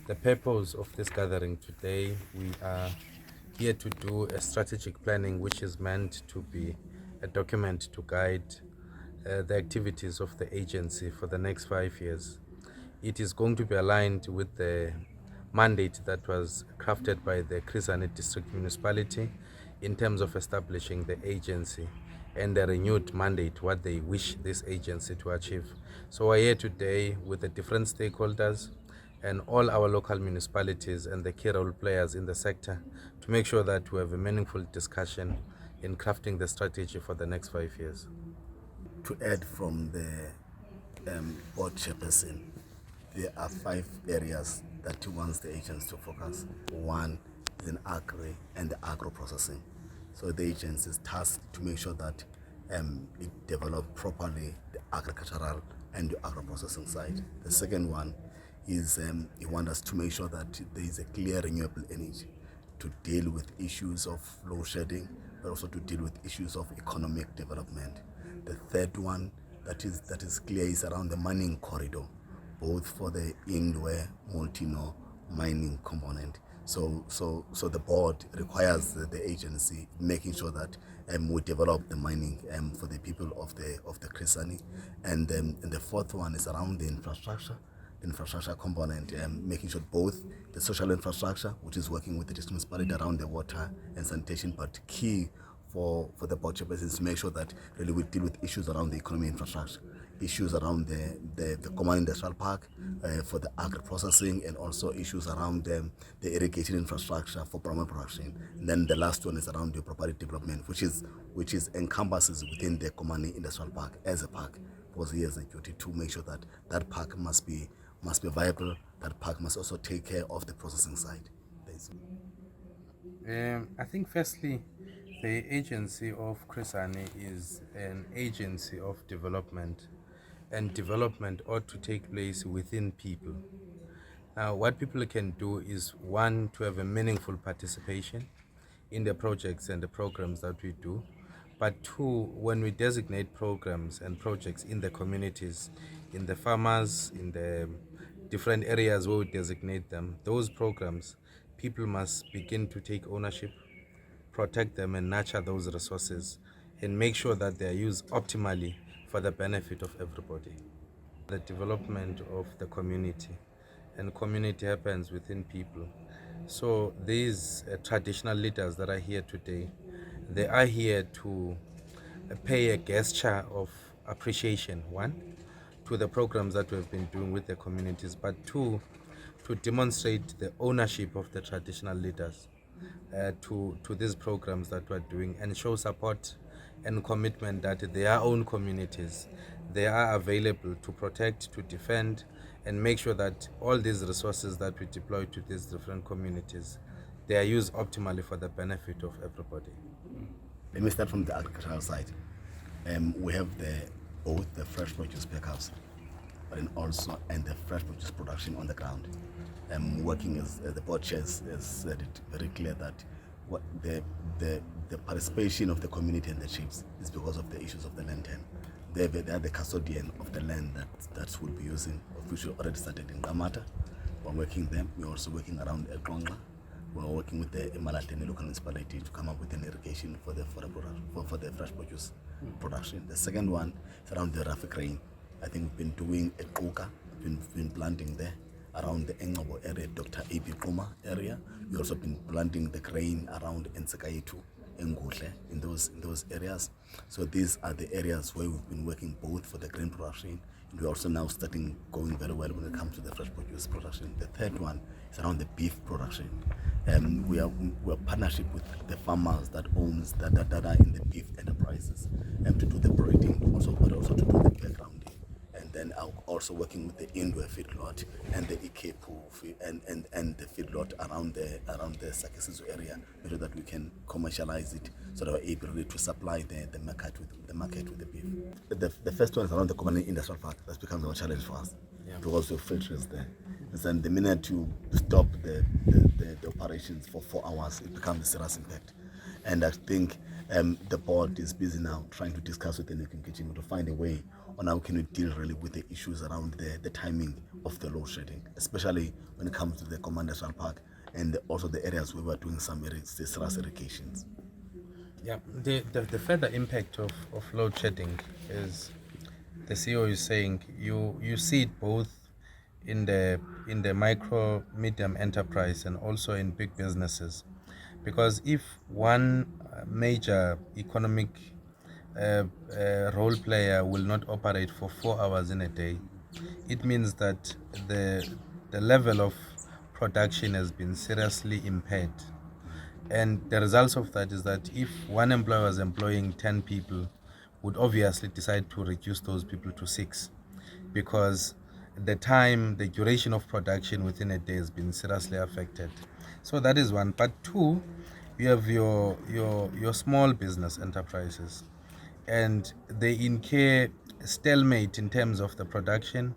The purpose of this gathering today, we are here to do a strategic planning which is meant to be a document to guide the activities of the agency for the next 5 years. It is going to be aligned with the mandate that was crafted by the Hani District Municipality in terms of establishing the agency and the renewed mandate, what they wish this agency to achieve. So we're here today with the different stakeholders and all our local municipalities and the key role players in the sector to make sure that we have a meaningful discussion in crafting the strategy for the next 5 years. To add from the board chairperson, there are 5 areas that he wants the agency to focus. One is in agri and the agro processing. So the agency is tasked to make sure that it develops properly the agricultural and the agro processing side. The second one is he wants us to make sure that there is a clear renewable energy to deal with issues of load shedding, but also to deal with issues of economic development. The third one that is clear is around the mining corridor, both for the Indwe multi-no mining component. So the board requires the agency making sure that we develop the mining for the people of the Kwisani. And the fourth one is around the infrastructure component, making sure both the social infrastructure, which is working with the district municipality around the water and sanitation, but key for the board chairperson is to make sure that really we deal with issues around the economy infrastructure, issues around the Komani industrial park for the agri processing, and also issues around the irrigation infrastructure for primary production. And then the last one is around the property development, which is encompasses within the Komani industrial park as a park, because he has a duty to make sure that that park must be viable. That park must also take care of the processing side. I think firstly, the agency of Kwisani is an agency of development, and development ought to take place within people. Now, what people can do is, one, to have a meaningful participation in the projects and the programs that we do, but two, when we designate programs and projects in the communities, in the farmers, in the different areas where we designate them, those programs, people must begin to take ownership, protect them and nurture those resources, and make sure that they are used optimally for the benefit of everybody. The development of the community, and community happens within people. So these traditional leaders that are here today, they are here to pay a gesture of appreciation, one, to the programs that we've been doing with the communities, but two, to demonstrate the ownership of the traditional leaders to these programs that we're doing, and show support and commitment that their own communities, they are available to protect, to defend, and make sure that all these resources that we deploy to these different communities, they are used optimally for the benefit of everybody. Let me start from the agricultural side. We have both the fresh produce packups, but then also and the fresh produce production on the ground. Working as the board chair has said it very clear that what the participation of the community and the chiefs is because of the issues of the land tenure. They are the custodian of the land that we'll be using, of which we already started in Gamata. We're working them. We're also working around eKomani. We're working with the Malatene local municipality to come up with an irrigation for the fresh produce production. The second one is around the Rafi grain. I think we've been doing eKuka, we've been planting there around the inkqubo area, Dr. ebiqhutywa area. We've also been planting the grain around yentsuku, in those areas. So these are the areas where we've been working both for the grain production, and we're also now going very well when it comes to the fresh produce production. The third one is around the beef production. We're partnership with the farmers that are in the beef enterprises, to do the breeding, but also to do the backgrounding. And then also working with the Indwe feedlot and the Iqukunjelwe and the feedlot around the Sakisizo area, so that we can commercialize it, so that we're able to supply the market with the beef. The first one is around the Komani industrial park. That becomes a challenge for us, because we've filters there. And then the minute you stop the operations for 4 hours, it becomes a serious impact. And I think the board is busy now trying to discuss with the Iqukunjelwe to find a way on how can we deal really with the issues around the timing of the load shedding, especially when it comes to the Command National Park and also the areas where we're doing some serious irrigations. Yeah, the further impact of load shedding is, the CEO is saying, you see it both in the micro medium enterprise and also in big businesses, because if one major economic role player will not operate for 4 hours in a day, it means that the level of production has been seriously impaired. And the results of that is that if one employer was employing 10 people, would obviously decide to reduce those people to 6, because the duration of production within a day has been seriously affected. So that is one. But two, you have your small business enterprises, and they incur stalemate in terms of the production.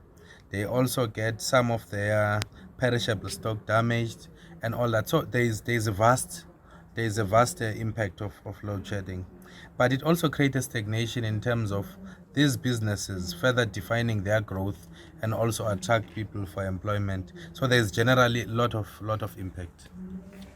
They also get some of their perishable stock damaged and all that. So there's a vast impact of load shedding. But it also creates a stagnation in terms of these businesses further defining their growth and also attract people for employment. So there's generally a lot of impact.